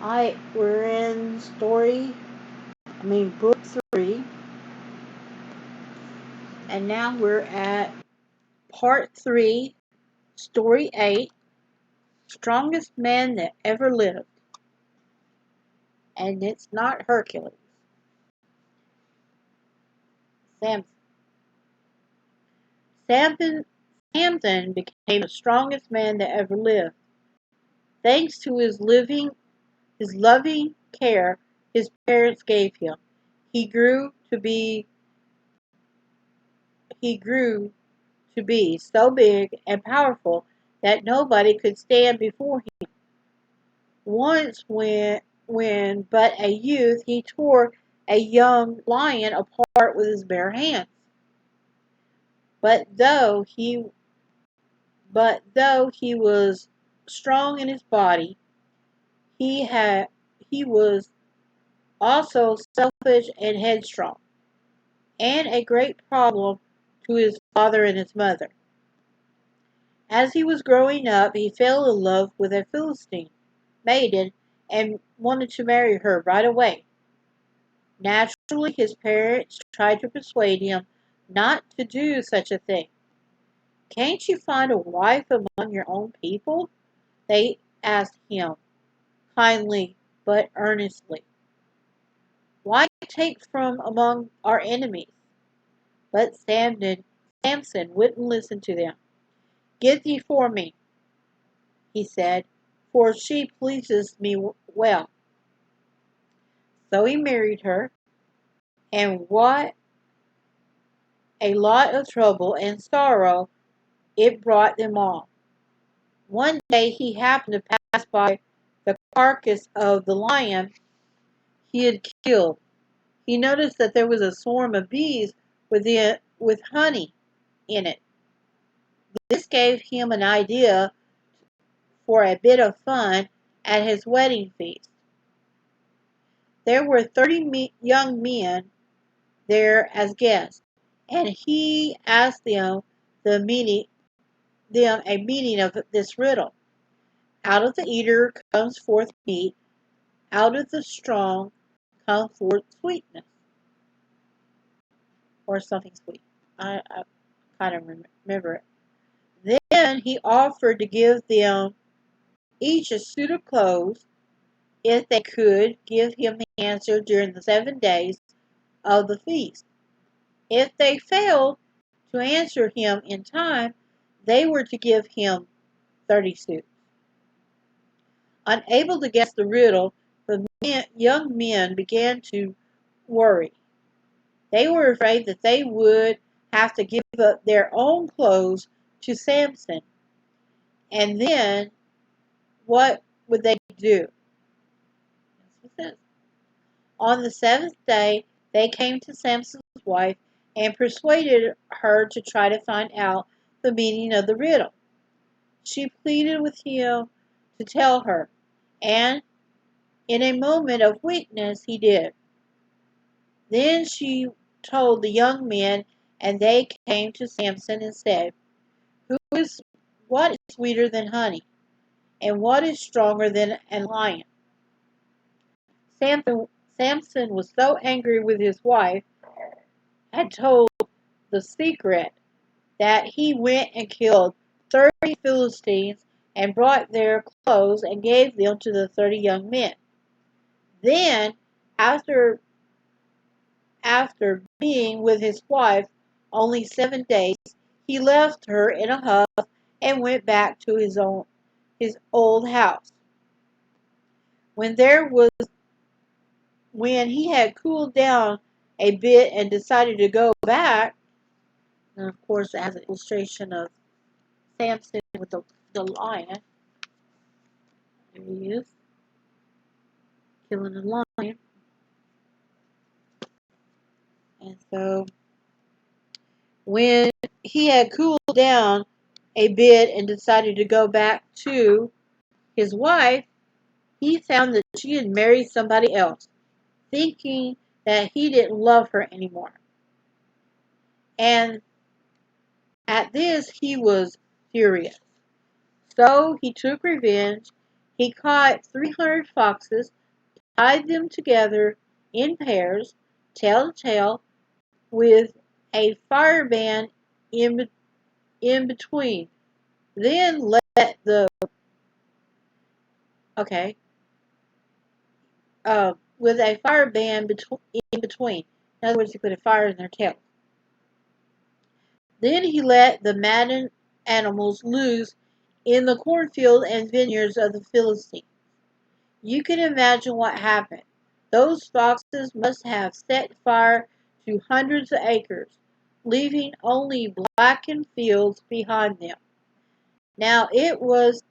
We're in book 3, and now we're at part 3, story 8, strongest man that ever lived. And it's not Hercules. Samson. Samson became the strongest man that ever lived. Thanks to his loving care his parents gave him, he grew to be so big and powerful that nobody could stand before him. Once when but a youth, he tore a young lion apart with his bare hands. But though he was strong in his body, he was also selfish and headstrong, and a great problem to his father and his mother. As he was growing up, he fell in love with a Philistine maiden and wanted to marry her right away. Naturally, his parents tried to persuade him not to do such a thing. "Can't you find a wife among your own people?" they asked him, kindly but earnestly. "Why take from among our enemies?" But Samson wouldn't listen to them. "Get thee for me," he said, "for she pleases me well." So he married her, and what a lot of trouble and sorrow it brought them all. One day he happened to pass by the carcass of the lion he had killed. He noticed that there was a swarm of bees with honey in it. This gave him an idea for a bit of fun at his wedding feast. There were 30 young men there as guests, and he asked a meaning of this riddle. Out of the eater comes forth meat, out of the strong comes forth sweetness, or something sweet. I kind of remember it. Then he offered to give them each a suit of clothes if they could give him the answer during the 7 days of the feast. If they failed to answer him in time, they were to give him 30 suits. Unable to guess the riddle, the young men began to worry. They were afraid that they would have to give up their own clothes to Samson, and then what would they do? On the 7th day, they came to Samson's wife and persuaded her to try to find out the meaning of the riddle. She pleaded with him to tell her, and in a moment of weakness he did. Then she told the young men, and they came to Samson and said, What is sweeter than honey, and what is stronger than a lion?" Samson was so angry with his wife had told the secret that he went and killed 30 Philistines and brought their clothes and gave them to the 30 young men. Then, after being with his wife only 7 days, he left her in a huff and went back to his old house. When he had cooled down a bit and decided to go back, and of course, as an illustration of Samson with the lion, there he is, killing the lion. And so, when he had cooled down a bit and decided to go back to his wife, he found that she had married somebody else, thinking that he didn't love her anymore. And at this, he was furious. So he took revenge He caught 300 foxes, tied them together in pairs, tail to tail, with a fire band in between. Then let the okay, with a fire band in between. In other words, he put a fire in their tails. Then he let the maddened animals loose in the cornfield and vineyards of the Philistines. You can imagine what happened. Those foxes must have set fire to hundreds of acres, leaving only blackened fields behind them. Now it was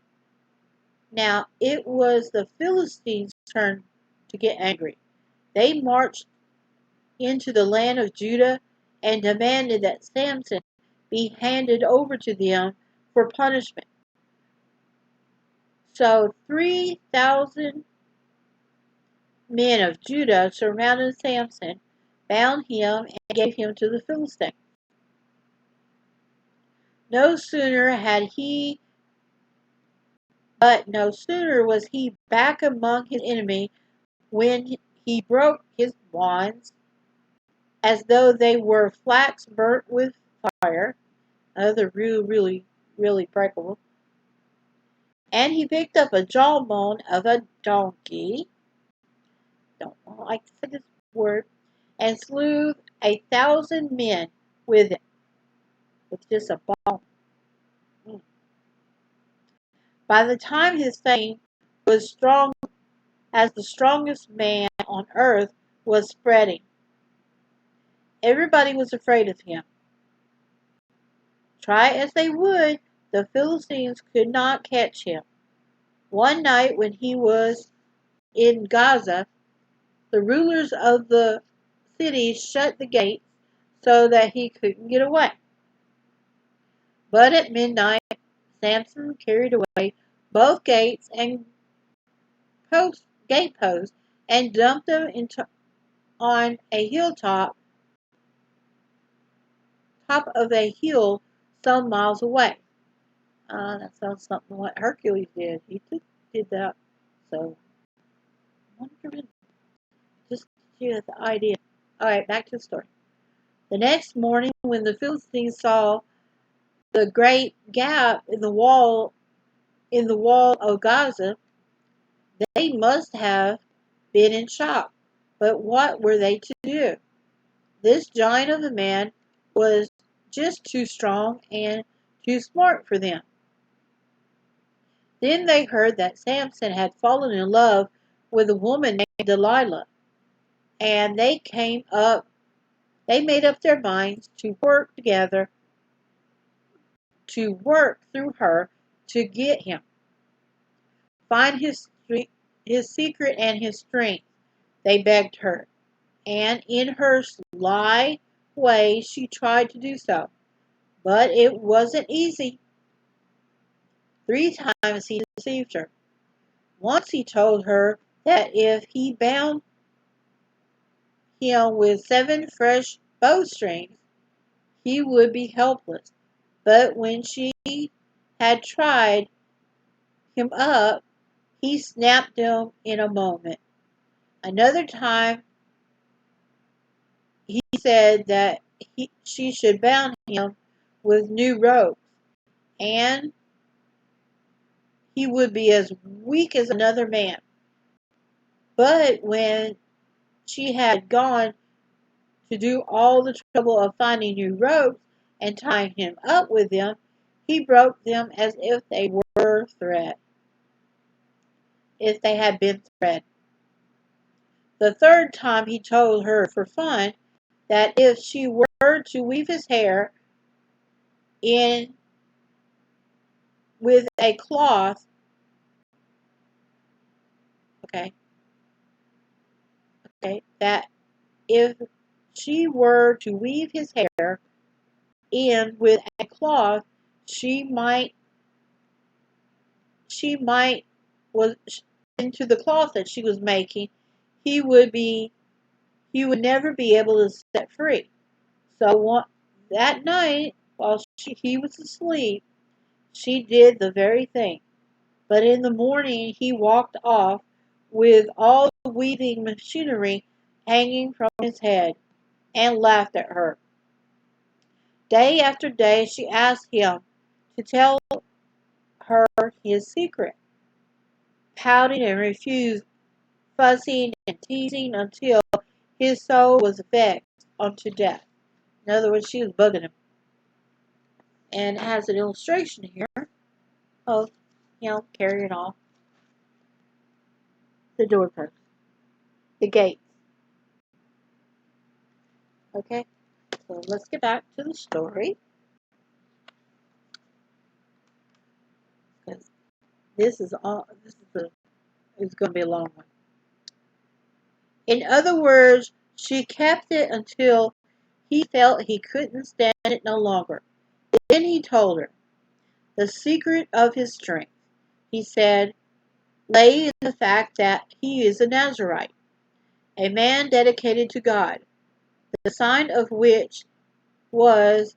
now it was the Philistines' turn to get angry. They marched into the land of Judah and demanded that Samson be handed over to them for punishment. So 3,000 men of Judah surrounded Samson, bound him, and gave him to the Philistines. No sooner had he no sooner was he back among his enemy when he broke his bonds as though they were flax burnt with fire. They're really breakable. And he picked up a jawbone of a donkey. Don't like to say this word. And slew 1,000 men with it, with just a bone. By the time his fame was strong as the strongest man on earth was spreading, everybody was afraid of him. Try as they would, the Philistines could not catch him. One night when he was in Gaza, the rulers of the city shut the gates so that he couldn't get away. But at midnight, Samson carried away both gates and gate posts and dumped them on a top of a hill some miles away. That sounds something what Hercules did. He did that. So, just to you the idea. All right, back to the story. The next morning, when the Philistines saw the great gap in the wall of Gaza, they must have been in shock. But what were they to do? This giant of a man was just too strong and too smart for them. Then they heard that Samson had fallen in love with a woman named Delilah, and they made up their minds to work together to work through her to get him. Find his secret and his strength, they begged her, and in her sly way she tried to do so. But it wasn't easy. 3 times he deceived her. Once he told her that if he bound him with 7 fresh bowstrings, he would be helpless. But when she had tried him up, he snapped them in a moment. Another time, he said that she should bound him with new ropes, and he would be as weak as another man. But when she had gone to do all the trouble of finding new ropes and tying him up with them, he broke them as if they were thread, if they had been thread. The third time he told her for fun that if she were to weave his hair in with a cloth, okay, that if she were to weave his hair in with a cloth, she might was into the cloth that she was making, he would never be able to set free. So that night, while he was asleep, she did the very thing. But in the morning he walked off with all the weaving machinery hanging from his head, and laughed at her. Day after day she asked him to tell her his secret, pouting and refused, fussing and teasing until his soul was vexed unto death. In other words, she was bugging him. And it has an illustration here of, carrying off the doorpost, the gates. Okay, so let's get back to the story, because it's going to be a long one. In other words, she kept it until he felt he couldn't stand it no longer. Then he told her the secret of his strength. He said, lay in the fact that he is a Nazarite, a man dedicated to God, the sign of which was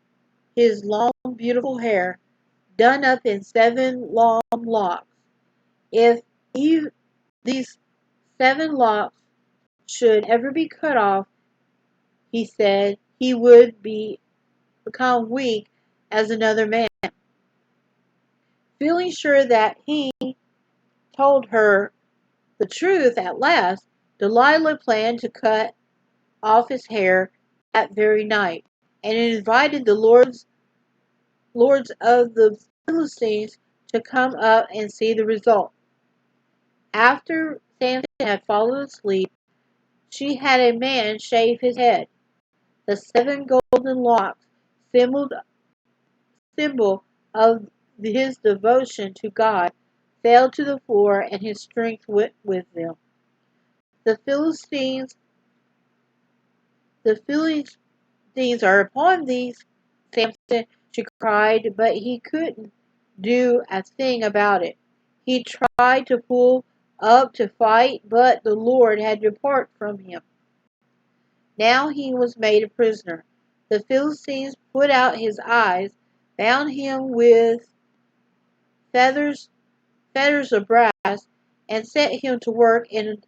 his long, beautiful hair done up in 7 long locks. If these 7 locks should ever be cut off, he said, he would become weak as another man. Feeling sure that he told her the truth at last, Delilah planned to cut off his hair that very night, and invited the lords of the Philistines to come up and see the result. After Samson had fallen asleep, she had a man shave his head. The 7 golden locks, symbol of his devotion to God, fell to the floor, and his strength went with them. The Philistines are upon these, Samson, she cried, but he couldn't do a thing about it. He tried to pull up to fight, but the Lord had departed from him. Now he was made a prisoner. The Philistines put out his eyes, bound him with feathers of brass, and set him to work in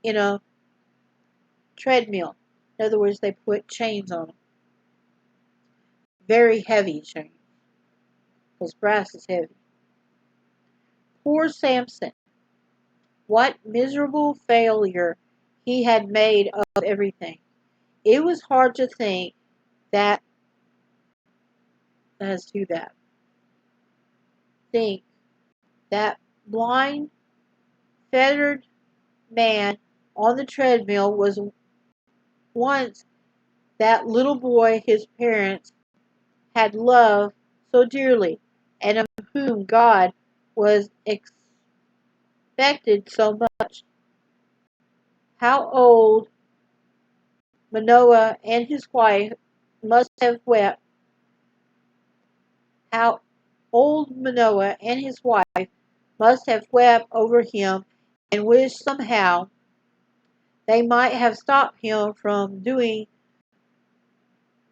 a treadmill. In other words, they put chains on him. Very heavy chains, because brass is heavy. Poor Samson. What miserable failure he had made of everything. It was hard to think that think that blind, fettered man on the treadmill was once that little boy his parents had loved so dearly, and of whom God was expected so much. How old Manoah and his wife must have wept. How old Manoah and his wife must have wept over him, and wished somehow they might have stopped him from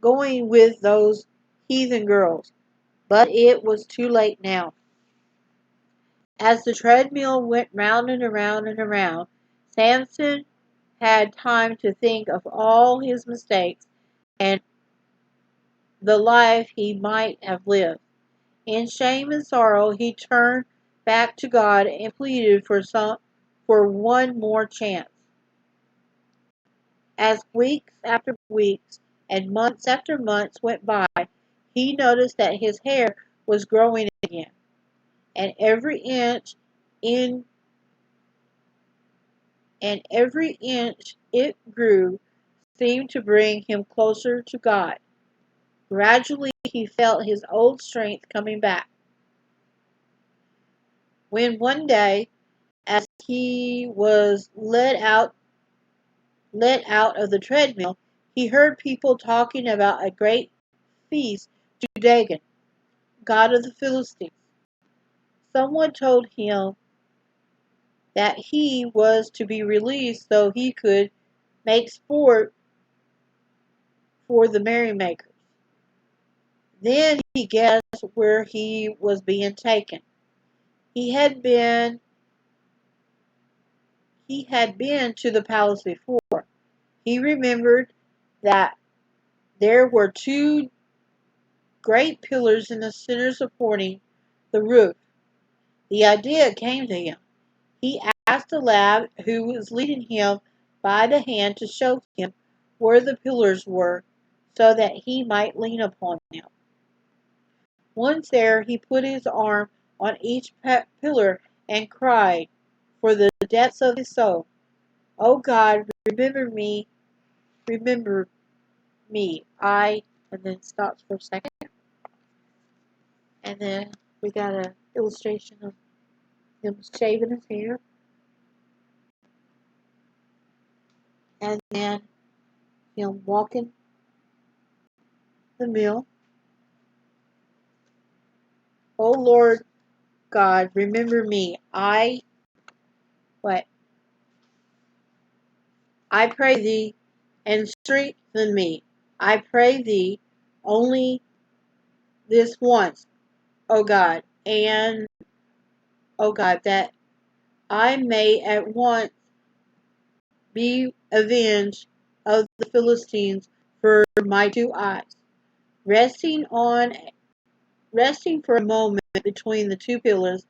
going with those heathen girls. But it was too late now. As the treadmill went round and around and around, Samson had time to think of all his mistakes and the life he might have lived. In shame and sorrow, he turned back to God and pleaded for one more chance. As weeks after weeks and months after months went by, he noticed that his hair was growing again, and in every inch it grew seemed to bring him closer to God. Gradually he felt his old strength coming back. When one day, as he was let out of the treadmill, he heard people talking about a great feast to Dagon, god of the Philistines. Someone told him that he was to be released so he could make sport for the merrymakers. Then he guessed where he was being taken. He had been to the palace before. He remembered that there were two great pillars in the center supporting the roof. The idea came to him. He asked the lad who was leading him by the hand to show him where the pillars were so that he might lean upon them. Once there, he put his arm on each pillar and cried for the depths of his soul, "Oh God, remember me, and then stops for a second, and then we got an illustration of him shaving his hair, and then him walking the mill. Oh Lord God, remember me. What? I pray thee, and strengthen me. I pray thee only this once, O God, and O God, that I may at once be avenged of the Philistines for my two eyes." Resting for a moment between the two pillars,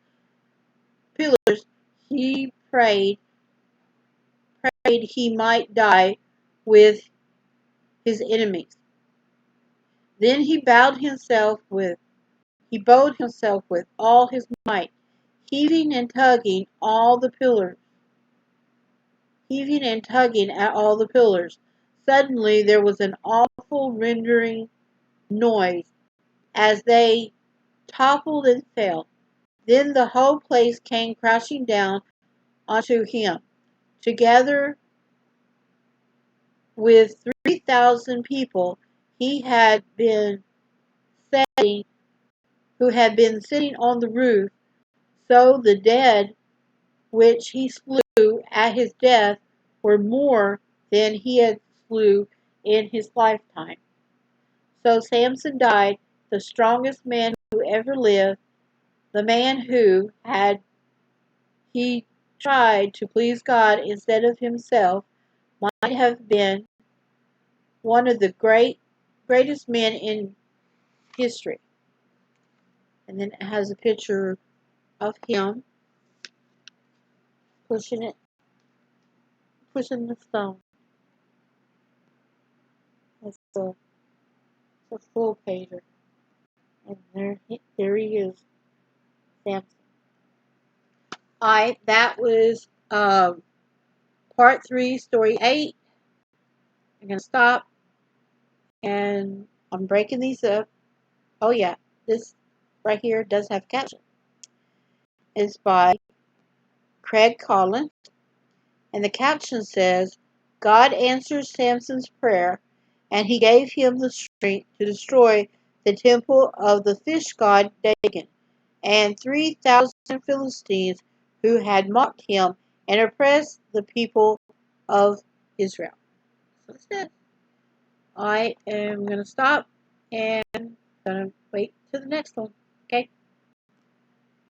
he prayed he might die with his enemies. Then he bowed himself with all his might, heaving and tugging at all the pillars. Suddenly there was an awful rending noise as they toppled and fell. Then the whole place came crashing down onto him, together with 3,000 people he had been setting, who had been sitting on the roof. So the dead which he slew at his death were more than he had slew in his lifetime. So Samson died, the strongest man who ever lived, the man who, had he tried to please God instead of himself, might have been one of the greatest men in history. And then it has a picture of him pushing the stone. That's the full pager. And there he is, Samson. That was part 3, story 8. I'm gonna stop, and I'm breaking these up. Oh yeah, this right here does have caption. It's by Craig Collins, and the caption says, "God answers Samson's prayer, and he gave him the strength to destroy the temple of the fish god Dagon, and 3,000 Philistines who had mocked him and oppressed the people of Israel." So that's it. I am going to stop and going to wait to the next one. Okay?